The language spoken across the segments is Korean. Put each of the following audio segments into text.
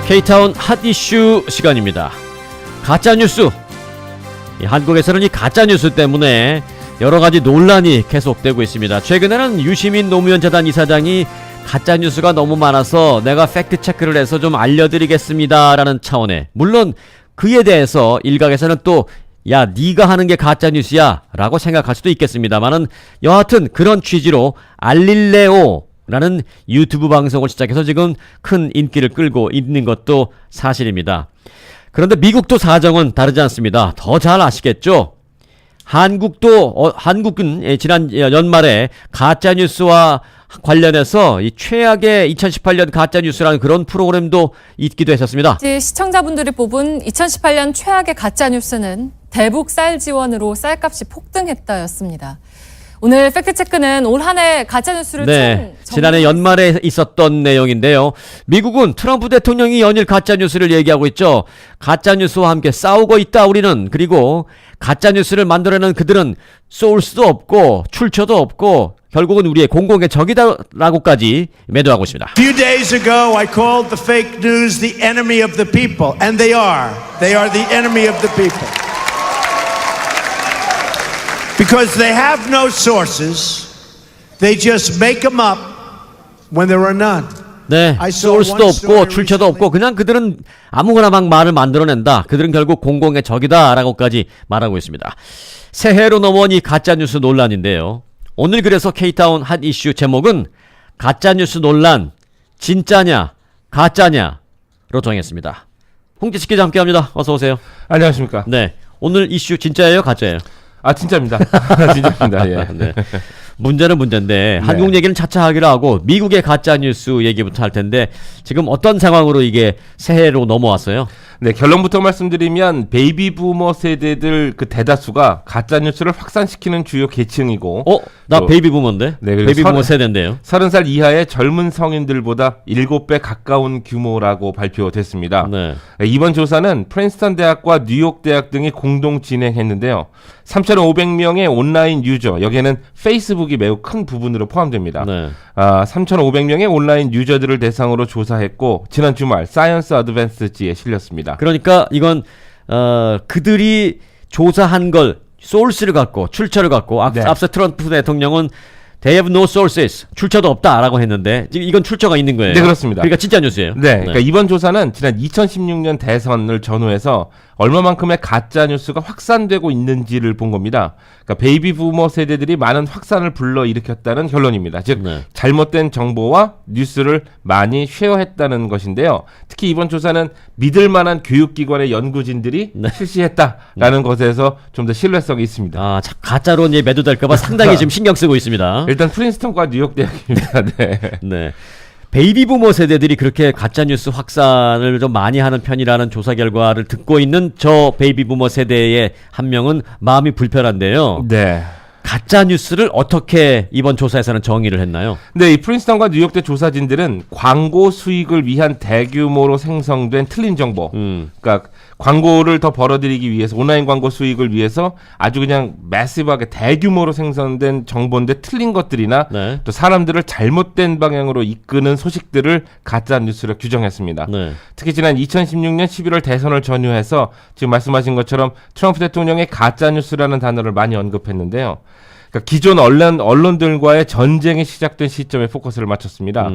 K타운 핫 이슈 시간입니다. 가짜뉴스. 한국에서는 이 가짜뉴스 때문에 여러가지 논란이 계속되고 있습니다. 최근에는 유시민 노무현 재단 이사장이 가짜뉴스가 너무 많아서 내가 팩트체크를 해서 좀 알려드리겠습니다 라는 차원에, 물론 그에 대해서 일각에서는 또 야 네가 하는 게 가짜뉴스야 라고 생각할 수도 있겠습니다만은, 여하튼 그런 취지로 알릴레오 라는 유튜브 방송을 시작해서 지금 큰 인기를 끌고 있는 것도 사실입니다. 그런데 미국도 사정은 다르지 않습니다. 더 잘 아시겠죠? 한국은 지난 연말에 가짜뉴스와 관련해서 이 최악의 2018년 가짜뉴스라는 그런 프로그램도 있기도 했었습니다. 시청자분들이 뽑은 2018년 최악의 가짜뉴스는 대북 쌀 지원으로 쌀값이 폭등했다였습니다. 오늘 팩트체크는 올 한 해 가짜뉴스를 지난해 연말에 있었던 내용인데요. 미국은 트럼프 대통령이 연일 가짜뉴스를 얘기하고 있죠. 가짜뉴스와 함께 싸우고 있다 우리는. 그리고 가짜뉴스를 만들어내는 그들은 소울스도 없고 출처도 없고 결국은 우리의 공공의 적이다라고까지 매도하고 있습니다. A few days ago I called the fake news the enemy of the people, and they are. They are the enemy of the people. Because they have no sources, they just make them up when there are none. 네, 소울스도 없고 출처도 없고 그냥 그들은 아무거나 막 말을 만들어낸다. 그들은 결국 공공의 적이다 라고까지 말하고 있습니다. 새해로 넘어온 이 가짜뉴스 논란인데요. 오늘 그래서 K타운 핫 이슈 제목은 가짜뉴스 논란 진짜냐 가짜냐로 정했습니다. 홍지식 기자 함께합니다. 어서오세요. 안녕하십니까. 네, 오늘 이슈 진짜예요 가짜예요? 아 진짜입니다. 진짜입니다. 예. 네. 문제는 문제인데 한국 얘기는 차차 하기로 하고 미국의 가짜뉴스 얘기부터 할 텐데, 지금 어떤 상황으로 이게 새해로 넘어왔어요? 네, 결론부터 말씀드리면 베이비 부머 세대들 그 대다수가 가짜 뉴스를 확산시키는 주요 계층이고, 나 베이비 부머인데? 네, 베이비 부머 세대인데요. 30살 이하의 젊은 성인들보다 7배 가까운 규모라고 발표됐습니다. 네. 이번 조사는 프린스턴 대학과 뉴욕 대학 등이 공동 진행했는데요. 3,500명의 온라인 유저, 여기에는 페이스북이 매우 큰 부분으로 포함됩니다. 네. 3,500명의 온라인 유저들을 대상으로 조사했고, 지난 주말 사이언스 어드밴스지에 실렸습니다. 그러니까 이건 그들이 조사한 걸 소urce를 갖고 출처를 갖고 앞서 트럼프 대통령은 They have no sources, 출처도 없다라고 했는데 지금 이건 출처가 있는 거예요. 네, 그렇습니다. 그러니까 진짜 뉴스예요. 네, 그러니까 이번 조사는 지난 2016년 대선을 전후해서 얼마만큼의 가짜 뉴스가 확산되고 있는지를 본 겁니다. 그러니까 베이비 부머 세대들이 많은 확산을 불러일으켰다는 결론입니다. 즉 잘못된 정보와 뉴스를 많이 쉐어했다는 것인데요. 특히 이번 조사는 믿을 만한 교육기관의 연구진들이 실시했다라는 것에서 좀 더 신뢰성이 있습니다. 가짜로 이제 매도될까봐 상당히 지금 신경 쓰고 있습니다. 일단 프린스턴과 뉴욕 대학입니다. 네. 네. 베이비 부머 세대들이 그렇게 가짜뉴스 확산을 좀 많이 하는 편이라는 조사 결과를 듣고 있는 저 베이비 부머 세대의 한 명은 마음이 불편한데요. 네. 가짜뉴스를 어떻게 이번 조사에서는 정의를 했나요? 네, 이 프린스턴과 뉴욕대 조사진들은 광고 수익을 위한 대규모로 생성된 틀린 정보, 그러니까 광고를 더 벌어들이기 위해서, 온라인 광고 수익을 위해서 아주 그냥 매시브하게 대규모로 생성된 정보인데 틀린 것들이나 또 사람들을 잘못된 방향으로 이끄는 소식들을 가짜 뉴스로 규정했습니다. 특히 지난 2016년 11월 대선을 전후해서 지금 말씀하신 것처럼 트럼프 대통령의 가짜 뉴스라는 단어를 많이 언급했는데요. 그러니까 기존 언론들과의 전쟁이 시작된 시점에 포커스를 맞췄습니다.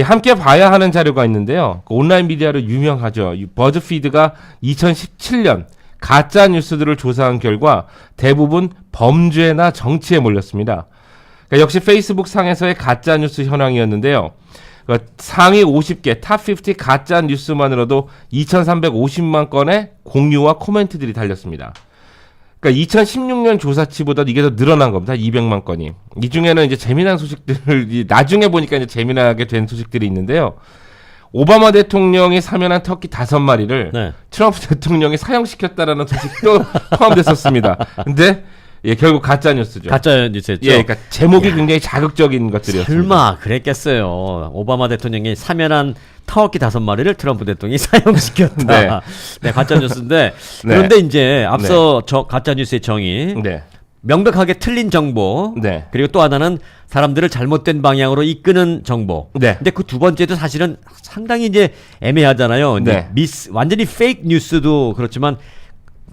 함께 봐야 하는 자료가 있는데요. 온라인 미디어로 유명하죠. 버즈피드가 2017년 가짜 뉴스들을 조사한 결과 대부분 범죄나 정치에 몰렸습니다. 그러니까 역시 페이스북 상에서의 가짜 뉴스 현황이었는데요. 그러니까 상위 50개 탑50 가짜 뉴스만으로도 2,350만 건의 공유와 코멘트들이 달렸습니다. 그러니까 2016년 조사치보다 이게 더 늘어난 겁니다. 200만 건이. 이 중에는 이제 재미난 소식들이 나중에 보니까 이제 재미나게 된 소식들이 있는데요. 오바마 대통령이 사면한 터키 5마리를 트럼프 대통령이 사형시켰다라는 소식도 포함됐었습니다. 근데 결국 가짜 뉴스죠. 가짜 뉴스였죠. 그러니까 제목이 굉장히 자극적인 것들이었습니다. 설마 그랬겠어요. 오바마 대통령이 사면한 터키 5마리를 트럼프 대통령이 사형시켰다. 네, 가짜 뉴스인데 그런데 이제 앞서 저 가짜 뉴스의 정의 명백하게 틀린 정보. 네. 그리고 또 하나는 사람들을 잘못된 방향으로 이끄는 정보. 네. 근데 그 두 번째도 사실은 상당히 이제 애매하잖아요. 근데 네. 완전히 페이크 뉴스도 그렇지만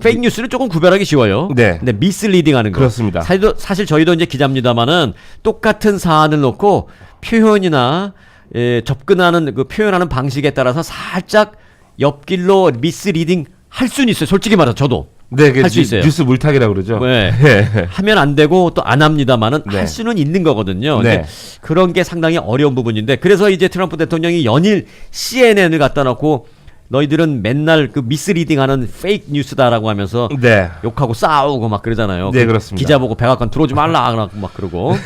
페이크 뉴스는 조금 구별하기 쉬워요. 네. 근데 미스리딩 하는 거. 그렇습니다. 사실 저희도 이제 기자입니다만은 똑같은 사안을 놓고 표현이나 접근하는 그 표현하는 방식에 따라서 살짝 옆길로 미스리딩 할 수는 있어요. 솔직히 말해서 저도. 네, 할 수 있어요. 뉴스 물타기라고 그러죠. 네. 네. 하면 안 되고 또 안 합니다만은 네. 할 수는 있는 거거든요. 네. 근데 그런 게 상당히 어려운 부분인데 그래서 이제 트럼프 대통령이 연일 CNN을 갖다 놓고 너희들은 맨날 그 미스리딩하는 페이크 뉴스다라고 하면서 네. 욕하고 싸우고 막 그러잖아요. 네, 그렇습니다. 기자 보고 백악관 들어오지 말라 막 그러고.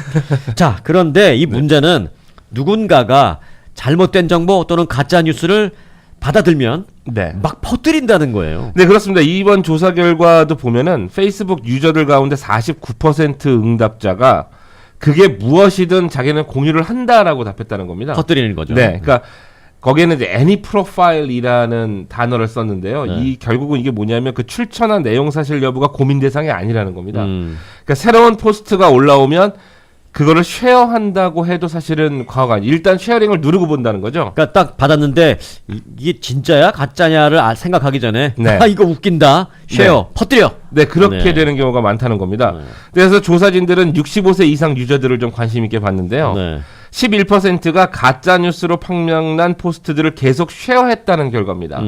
자, 그런데 이 문제는 누군가가 잘못된 정보 또는 가짜 뉴스를 받아들면 네. 막 퍼뜨린다는 거예요. 네, 그렇습니다. 이번 조사 결과도 보면은 페이스북 유저들 가운데 49% 응답자가 그게 무엇이든 자기는 공유를 한다라고 답했다는 겁니다. 퍼뜨리는 거죠. 네, 그러니까 거기에는 이제 any profile이라는 단어를 썼는데요. 네. 이 결국은 이게 뭐냐면 그 출처나 내용 사실 여부가 고민 대상이 아니라는 겁니다. 그러니까 새로운 포스트가 올라오면 그거를 쉐어한다고 해도 사실은 과거가 아니. 일단 쉐어링을 누르고 본다는 거죠. 그러니까 딱 받았는데 이게 진짜야 가짜냐를 생각하기 전에 네. 아 이거 웃긴다 쉐어 퍼뜨려. 네, 그렇게 네. 되는 경우가 많다는 겁니다. 그래서 조사진들은 65세 이상 유저들을 좀 관심 있게 봤는데요. 네. 11%가 가짜 뉴스로 판명난 포스트들을 계속 쉐어했다는 결과입니다.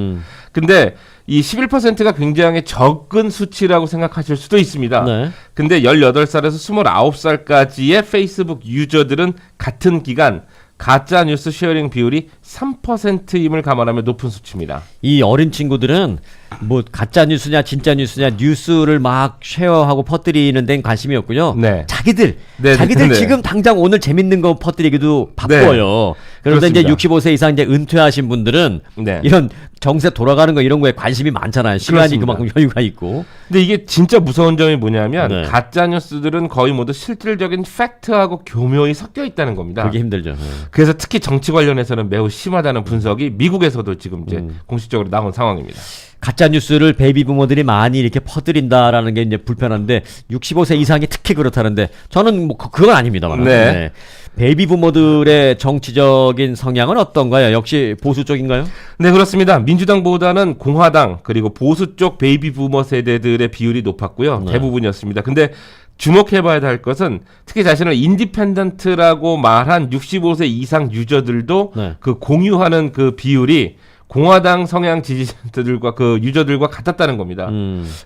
근데 이 11%가 굉장히 적은 수치라고 생각하실 수도 있습니다. 네. 근데 18살에서 29살까지의 페이스북 유저들은 같은 기간 가짜 뉴스 쉐어링 비율이 3%임을 감안하면 높은 수치입니다. 이 어린 친구들은 뭐 가짜 뉴스냐 진짜 뉴스냐 뉴스를 막 쉐어하고 퍼뜨리는 데는 관심이 없고요. 네. 자기들 네, 자기들 네. 지금 당장 오늘 재밌는 거 퍼뜨리기도 바빠요. 그런데 이제 그렇습니다. 65세 이상 이제 은퇴하신 분들은 네. 이런 정세 돌아가는 거 이런 거에 관심이 많잖아요. 시간이 그렇습니다. 그만큼 여유가 있고. 근데 이게 진짜 무서운 점이 뭐냐면 네. 가짜 뉴스들은 거의 모두 실질적인 팩트하고 교묘히 섞여 있다는 겁니다. 그게 힘들죠. 네. 그래서 특히 정치 관련해서는 매우 심하다는 분석이 미국에서도 지금 이제 공식적으로 나온 상황입니다. 가짜 뉴스를 베이비 부모들이 많이 이렇게 퍼뜨린다라는 게 이제 불편한데 65세 이상이 특히 그렇다는데 저는 뭐 그건 아닙니다만. 네. 베이비 부모들의 정치적인 성향은 어떤가요? 역시 보수 쪽인가요? 네, 그렇습니다. 민주당보다는 공화당 그리고 보수 쪽 베이비 부머 세대들의 비율이 높았고요. 네. 대부분이었습니다. 근데 주목해봐야 할 것은 특히 자신을 인디펜던트라고 말한 65세 이상 유저들도 네. 그 공유하는 그 비율이 공화당 성향 지지자들과 그 유저들과 같았다는 겁니다.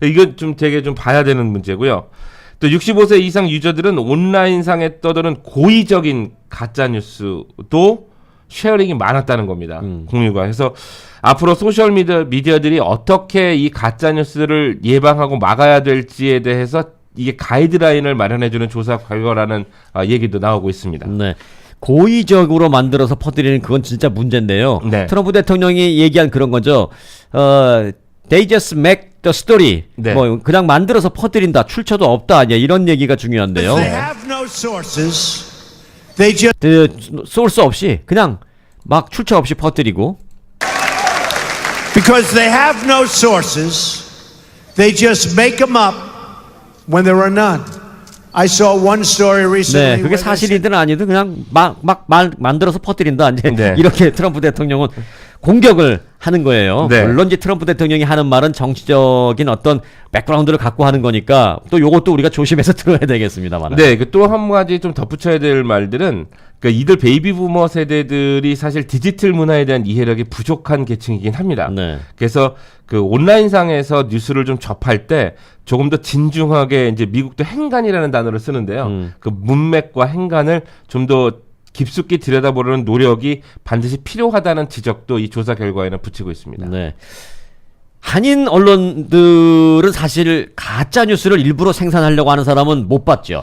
이건 좀 되게 좀 봐야 되는 문제고요. 또 65세 이상 유저들은 온라인상에 떠도는 고의적인 가짜 뉴스도 쉐어링이 많았다는 겁니다. 공유가. 그래서 앞으로 소셜 미디어들이 어떻게 이 가짜 뉴스를 예방하고 막아야 될지에 대해서 이게 가이드라인을 마련해주는 조사 결과라는 얘기도 나오고 있습니다. 네. 고의적으로 만들어서 퍼뜨리는 그건 진짜 문제인데요. 네. 트럼프 대통령이 얘기한 그런 거죠. They just make the story. 네. 뭐 그냥 만들어서 퍼뜨린다. 출처도 없다. 이런 얘기가 중요한데요. They have no sources. They just 그 소스 없이 그냥 막 출처 없이 퍼뜨리고 because they have no sources, they just make them up when there are none. I saw one story recently. 네, 그게 where they said- 사실이든 아니든 그냥 막 만들어서 퍼뜨린다. 이제 네. 이렇게 트럼프 대통령은 공격을 하는 거예요. 네. 물론 이제 트럼프 대통령이 하는 말은 정치적인 어떤 백그라운드를 갖고 하는 거니까 또 요것도 우리가 조심해서 들어야 되겠습니다만. 네, 또 한 가지 좀 덧붙여야 될 말들은 그러니까 이들 베이비 부머 세대들이 사실 디지털 문화에 대한 이해력이 부족한 계층이긴 합니다. 네. 그래서 그 온라인상에서 뉴스를 좀 접할 때 조금 더 진중하게 이제 미국도 행간이라는 단어를 쓰는데요. 그 문맥과 행간을 좀 더 깊숙이 들여다보려는 노력이 반드시 필요하다는 지적도 이 조사 결과에는 붙이고 있습니다. 네. 한인 언론들은 사실 가짜 뉴스를 일부러 생산하려고 하는 사람은 못 봤죠.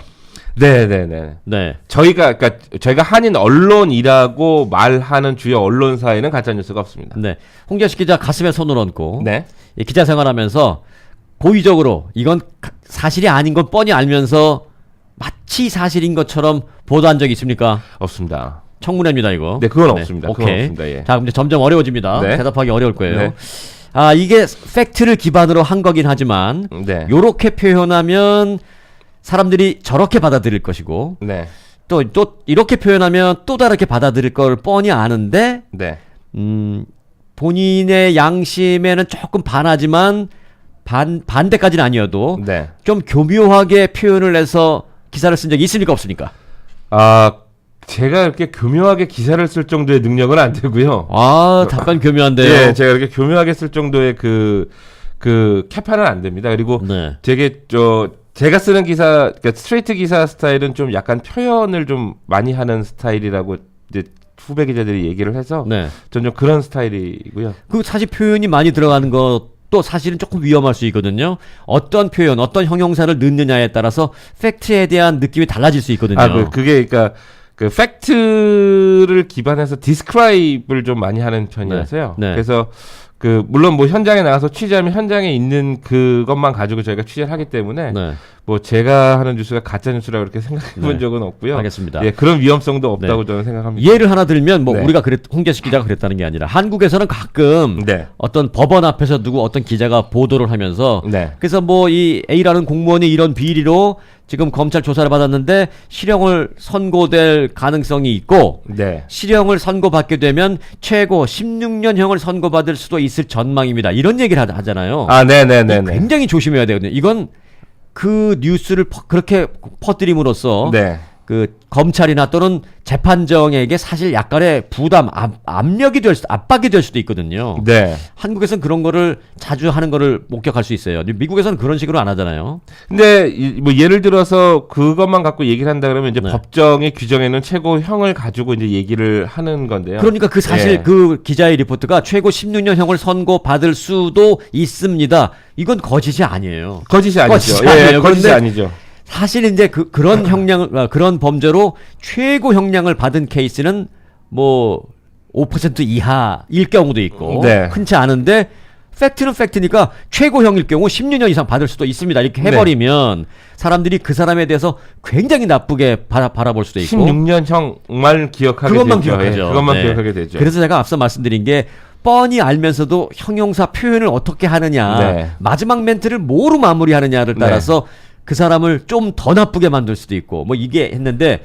네네네. 네. 저희가 한인 언론이라고 말하는 주요 언론사에는 가짜 뉴스가 없습니다. 네. 홍재식 기자 가슴에 손을 얹고 네. 이 기자 생활하면서 고의적으로 이건 사실이 아닌 건 뻔히 알면서 마치 사실인 것처럼 보도한 적이 있습니까? 없습니다. 청문회입니다, 이거. 네, 그건 없습니다. 그건 오케이. 없습니다. 예. 자, 그럼 이제 점점 어려워집니다. 네. 대답하기 어려울 거예요. 네. 이게 팩트를 기반으로 한 거긴 하지만 네. 요렇게 표현하면 사람들이 저렇게 받아들일 것이고 네. 또 이렇게 표현하면 또 다르게 받아들일 걸 뻔히 아는데 네. 본인의 양심에는 조금 반하지만 반대까지는 아니어도 네. 좀 교묘하게 표현을 해서 기사를 쓴 적이 있습니까 없습니까? 제가 이렇게 교묘하게 기사를 쓸 정도의 능력은 안 되고요. 답변 교묘한데요. 네, 제가 이렇게 교묘하게 쓸 정도의 그 캐파는 안 됩니다. 그리고 네. 되게 제가 쓰는 기사, 그러니까 스트레이트 기사 스타일은 좀 약간 표현을 좀 많이 하는 스타일이라고 이제 후배 기자들이 얘기를 해서 네. 전 좀 그런 스타일이고요. 그 사실 표현이 많이 들어가는 것도 사실은 조금 위험할 수 있거든요. 어떤 표현, 어떤 형용사를 넣느냐에 따라서 팩트에 대한 느낌이 달라질 수 있거든요. 그게 그러니까 그 팩트를 기반해서 디스크라이브를 좀 많이 하는 편이라서요. 네. 그래서 물론 뭐 현장에 나가서 취재하면 현장에 있는 그것만 가지고 저희가 취재를 하기 때문에 네. 뭐 제가 하는 뉴스가 가짜 뉴스라고 그렇게 생각해 본 네. 적은 없고요. 알겠습니다. 예, 그런 위험성도 없다고 네. 저는 생각합니다. 예를 하나 들면 뭐 네. 우리가 홍재식 기자가 그랬다는 게 아니라 한국에서는 가끔 네. 어떤 법원 앞에서 두고 어떤 기자가 보도를 하면서 네. 그래서 뭐 이 A라는 공무원이 이런 비리로 지금 검찰 조사를 받았는데 실형을 선고될 가능성이 있고 네. 실형을 선고받게 되면 최고 16년형을 선고받을 수도 있을 전망입니다. 이런 얘기를 하잖아요. 네네네. 굉장히 조심해야 되거든요. 이건 그 뉴스를 그렇게 퍼뜨림으로써 네. 그 검찰이나 또는 재판정에게 사실 약간의 부담, 압박이 될 수도 있거든요. 네. 한국에서는 그런 거를 자주 하는 거를 목격할 수 있어요. 미국에서는 그런 식으로 안 하잖아요. 근데 뭐 예를 들어서 그것만 갖고 얘기를 한다 그러면 이제 네. 법정의 규정에는 최고형을 가지고 이제 얘기를 하는 건데요. 그러니까 그 사실 예. 그 기자의 리포트가 최고 16년형을 선고받을 수도 있습니다. 이건 거짓이 아니에요. 거짓이 아니죠. 거짓이 아니에요. 거짓이 그런데 아니죠. 사실 이제 그런 형량을 그런 범죄로 최고 형량을 받은 케이스는 뭐 5% 이하일 경우도 있고 네. 흔치 않은데 팩트는 팩트니까 최고형일 경우 16년 이상 받을 수도 있습니다. 이렇게 해버리면 사람들이 그 사람에 대해서 굉장히 나쁘게 바라볼 수도 있고 16년형만 기억하게 그것만 되죠. 기억하죠. 예, 그것만 네. 기억하게 되죠. 그래서 제가 앞서 말씀드린 게 뻔히 알면서도 형용사 표현을 어떻게 하느냐 네. 마지막 멘트를 뭐로 마무리하느냐를 따라서 그 사람을 좀 더 나쁘게 만들 수도 있고 뭐 이게 했는데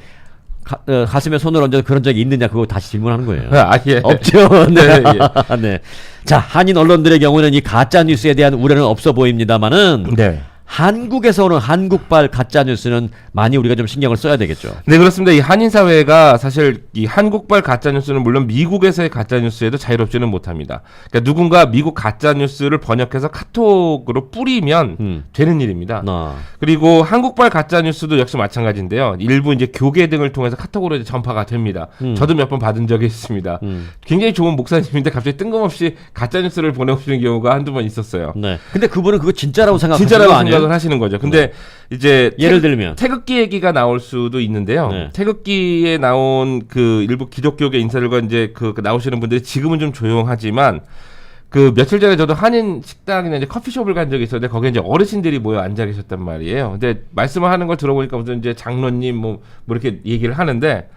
가슴에 손을 얹어서 그런 적이 있느냐 그거 다시 질문하는 거예요. 예. 없죠. 네, 네. 네. 자 한인 언론들의 경우는 이 가짜 뉴스에 대한 우려는 없어 보입니다만은 네. 한국에서 오는 한국발 가짜 뉴스는 많이 우리가 좀 신경을 써야 되겠죠. 네, 그렇습니다. 이 한인 사회가 사실 이 한국발 가짜 뉴스는 물론 미국에서의 가짜 뉴스에도 자유롭지는 못합니다. 그러니까 누군가 미국 가짜 뉴스를 번역해서 카톡으로 뿌리면 되는 일입니다. 그리고 한국발 가짜 뉴스도 역시 마찬가지인데요. 일부 이제 교계 등을 통해서 카톡으로 이제 전파가 됩니다. 저도 몇 번 받은 적이 있습니다. 굉장히 좋은 목사님인데 갑자기 뜬금없이 가짜 뉴스를 보내오시는 경우가 한두 번 있었어요. 네. 근데 그분은 그거 진짜라고 생각하시는 진짜라고 거 아니에요? 생각을 하시는 거죠. 근데 이제 예를 들면 태극기 얘기가 나올 수도 있는데요. 네. 태극기에 나온 그 일부 기독교계 인사들과 이제 그 나오시는 분들이 지금은 좀 조용하지만 그 며칠 전에 저도 한인 식당이나 이제 커피숍을 간 적이 있었는데 거기에 이제 어르신들이 모여 앉아 계셨단 말이에요. 근데 말씀을 하는 걸 들어보니까 무슨 이제 장로님 뭐 이렇게 얘기를 하는데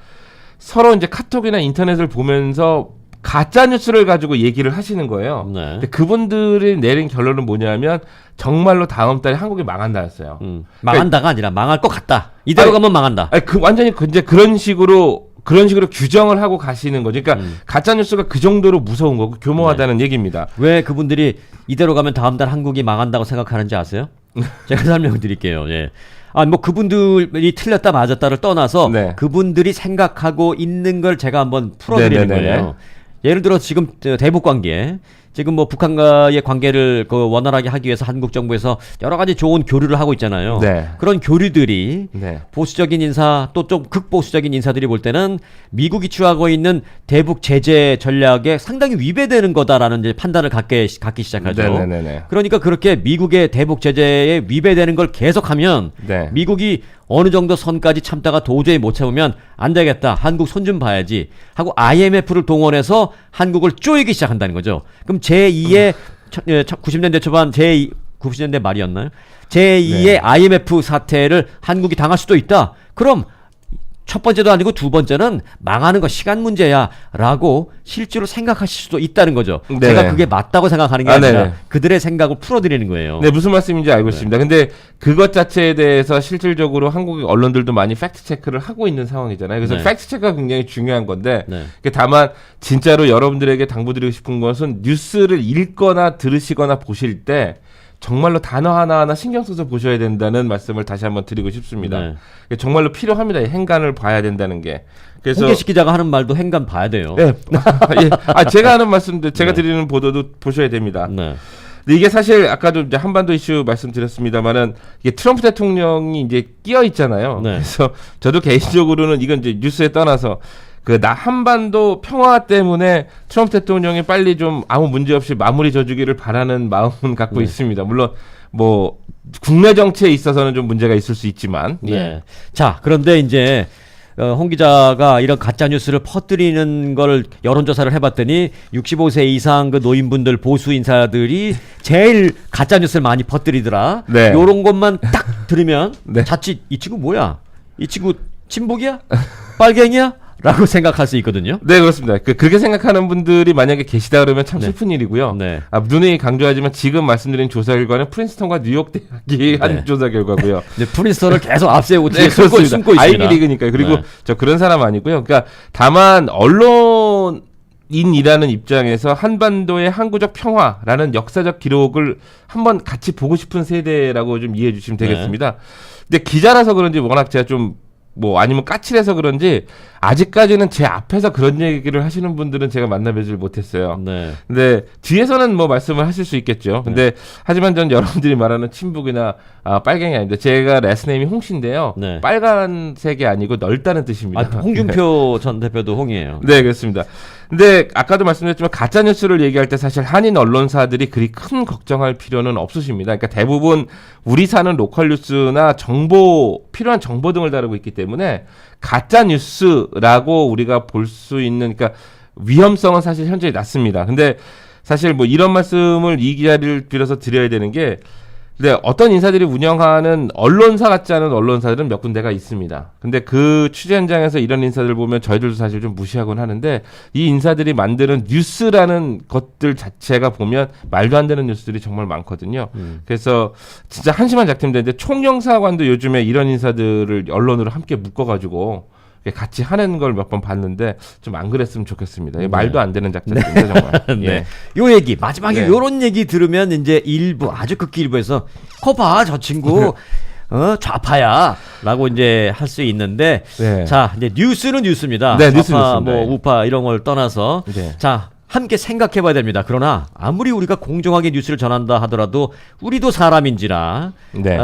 서로 이제 카톡이나 인터넷을 보면서 가짜 뉴스를 가지고 얘기를 하시는 거예요. 네. 근데 그분들이 내린 결론은 뭐냐면 정말로 다음 달에 한국이 망한다였어요. 망한다가 아니라 망할 것 같다. 이대로 가면 망한다. 아니, 완전히 이제 그런 식으로 규정을 하고 가시는 거죠. 그러니까 가짜 뉴스가 그 정도로 무서운 거고 교모하다는 얘기입니다. 왜 그분들이 이대로 가면 다음 달 한국이 망한다고 생각하는지 아세요? 제가 설명드릴게요. 예. 뭐 그분들이 틀렸다 맞았다를 떠나서 네. 그분들이 생각하고 있는 걸 제가 한번 풀어드리는 네네네네. 거예요. 예를 들어 지금 대북 관계, 지금 뭐 북한과의 관계를 원활하게 하기 위해서 한국 정부에서 여러 가지 좋은 교류를 하고 있잖아요. 네. 그런 교류들이 네. 보수적인 인사 또 좀 극보수적인 인사들이 볼 때는 미국이 취하고 있는 대북 제재 전략에 상당히 위배되는 거다라는 이제 판단을 갖기 시작하죠. 네네네네. 그러니까 그렇게 미국의 대북 제재에 위배되는 걸 계속하면 네. 미국이 어느 정도 선까지 참다가 도저히 못 참으면 안 되겠다. 한국 손 좀 봐야지 하고 IMF를 동원해서 한국을 쪼이기 시작한다는 거죠. 그럼 제2의 90년대 초반 90년대 말이었나요? 제2의 네. IMF 사태를 한국이 당할 수도 있다. 그럼 첫 번째도 아니고 두 번째는 망하는 거 시간 문제야 라고 실제로 생각하실 수도 있다는 거죠. 네네. 제가 그게 맞다고 생각하는 게 아, 아니라 네네. 그들의 생각을 풀어드리는 거예요. 네, 무슨 말씀인지 알고 있습니다. 근데 그것 자체에 대해서 실질적으로 한국의 언론들도 많이 팩트 체크를 하고 있는 상황이잖아요. 그래서 네. 팩트 체크가 굉장히 중요한 건데 네. 다만 진짜로 여러분들에게 당부드리고 싶은 것은 뉴스를 읽거나 들으시거나 보실 때 정말로 단어 하나하나 신경 써서 보셔야 된다는 말씀을 다시 한번 드리고 싶습니다. 네. 정말로 필요합니다. 이 행간을 봐야 된다는 게. 그래서 홍계식 기자가 하는 말도 행간 봐야 돼요. 네. 예. 제가 하는 말씀들, 제가 네. 드리는 보도도 보셔야 됩니다. 네. 근데 이게 사실 아까도 이제 한반도 이슈 말씀드렸습니다만은 이게 트럼프 대통령이 이제 끼어 있잖아요. 네. 그래서 저도 개인적으로는 이건 이제 뉴스에 떠나서 한반도 평화 때문에 트럼프 대통령이 빨리 좀 아무 문제 없이 마무리 져주기를 바라는 마음은 갖고 있습니다. 물론 뭐 국내 정치에 있어서는 좀 문제가 있을 수 있지만. 네. 자, 그런데 이제 홍 기자가 이런 가짜 뉴스를 퍼뜨리는 걸 여론조사를 해봤더니 65세 이상 그 노인분들 보수 인사들이 제일 가짜 뉴스를 많이 퍼뜨리더라. 네. 요런 것만 딱 들으면 네. 자칫 이 친구 뭐야? 이 친구 친북이야? 빨갱이야? 라고 생각할 수 있거든요. 네, 그렇습니다. 그렇게 생각하는 분들이 만약에 계시다 그러면 참 네. 슬픈 일이고요. 네. 누누이 강조하지만 지금 말씀드린 조사 결과는 프린스턴과 뉴욕 대학이 한 네. 조사 결과고요. 근데 프린스턴을 계속 앞세우고 뒤에 네, 숨고 그렇습니다. 있습니다. 아이비리그니까요. 그리고 네. 저 그런 사람 아니고요. 그러니까 다만 언론인이라는 입장에서 한반도의 항구적 평화라는 역사적 기록을 한번 같이 보고 싶은 세대라고 좀 이해해 주시면 되겠습니다. 근데 기자라서 그런지 워낙 제가 좀 아니면 까칠해서 그런지 아직까지는 제 앞에서 그런 얘기를 하시는 분들은 제가 만나뵈질 못했어요. 네. 근데 뒤에서는 뭐 말씀을 하실 수 있겠죠. 근데 하지만 전 여러분들이 말하는 친북이나 빨갱이 아닙니다. 제가 레스네임이 홍씨인데요. 네. 빨간색이 아니고 넓다는 뜻입니다. 아, 홍준표 전 대표도 홍이에요. 네, 그렇습니다. 근데 아까도 말씀드렸지만 가짜 뉴스를 얘기할 때 사실 한인 언론사들이 그리 큰 걱정할 필요는 없으십니다. 그러니까 대부분 우리 사는 로컬 뉴스나 필요한 정보 등을 다루고 있기 때문에 가짜 뉴스라고 우리가 볼 수 있는 그러니까 위험성은 사실 현저히 낮습니다. 근데 사실 뭐 이런 말씀을 이 기자를 빌어서 드려야 되는 게 근데 어떤 인사들이 운영하는 언론사 같지 않은 언론사들은 몇 군데가 있습니다. 근데 그 취재 현장에서 이런 인사들 보면 저희들도 사실 좀 무시하곤 하는데 이 인사들이 만드는 뉴스라는 것들 자체가 보면 말도 안 되는 뉴스들이 정말 많거든요. 그래서 진짜 한심한 작품인데 총영사관도 요즘에 이런 인사들을 언론으로 함께 묶어가지고 같이 하는 걸 몇 번 봤는데 좀 안 그랬으면 좋겠습니다. 네. 말도 안 되는 작전입니다, 정말. 네. 예. 요 얘기 마지막에 네. 요런 얘기 들으면 이제 일부 아주 극히 일부에서 거봐 저 친구 좌파야라고 이제 할 수 있는데 네. 자 이제 뉴스는 뉴스입니다. 네, 뉴스 좌파 뉴스입니다. 뭐 우파 이런 걸 떠나서 네. 자 함께 생각해봐야 됩니다. 그러나 아무리 우리가 공정하게 뉴스를 전한다 하더라도 우리도 사람인지라 네.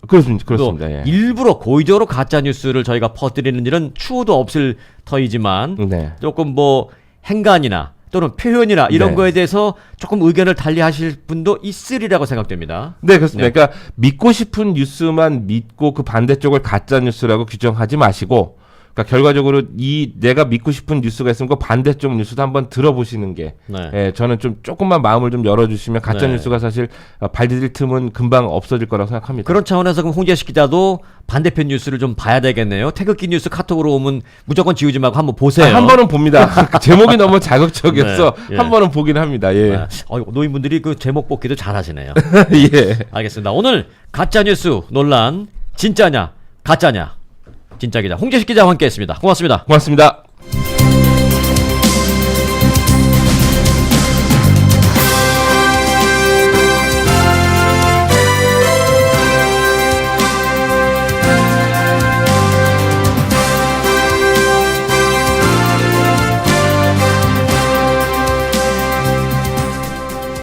그렇습니다. 그렇습니다. 예. 일부러 고의적으로 가짜 뉴스를 저희가 퍼뜨리는 일은 추호도 없을 터이지만 네. 조금 뭐 행간이나 또는 표현이나 이런 네. 거에 대해서 조금 의견을 달리하실 분도 있으리라고 생각됩니다. 네, 그렇습니다. 네. 그러니까 믿고 싶은 뉴스만 믿고 그 반대쪽을 가짜 뉴스라고 규정하지 마시고 그러니까 결과적으로 내가 믿고 싶은 뉴스가 있으면 그 반대쪽 뉴스도 한번 들어보시는 게 네. 저는 좀 조금만 마음을 좀 열어주시면 가짜 네. 뉴스가 사실 발 디딜 틈은 금방 없어질 거라고 생각합니다. 그런 차원에서 그럼 홍재식 기자도 반대편 뉴스를 좀 봐야 되겠네요. 태극기 뉴스 카톡으로 오면 무조건 지우지 말고 한번 보세요. 한 번은 봅니다. 제목이 너무 자극적이어서 네. 예. 한 번은 보긴 합니다. 예. 네. 노인분들이 그 제목 뽑기도 잘하시네요. 예. 알겠습니다. 오늘 가짜 뉴스 논란 진짜냐 가짜냐 진짜 기자 홍재식 기자와 함께했습니다. 고맙습니다. 고맙습니다.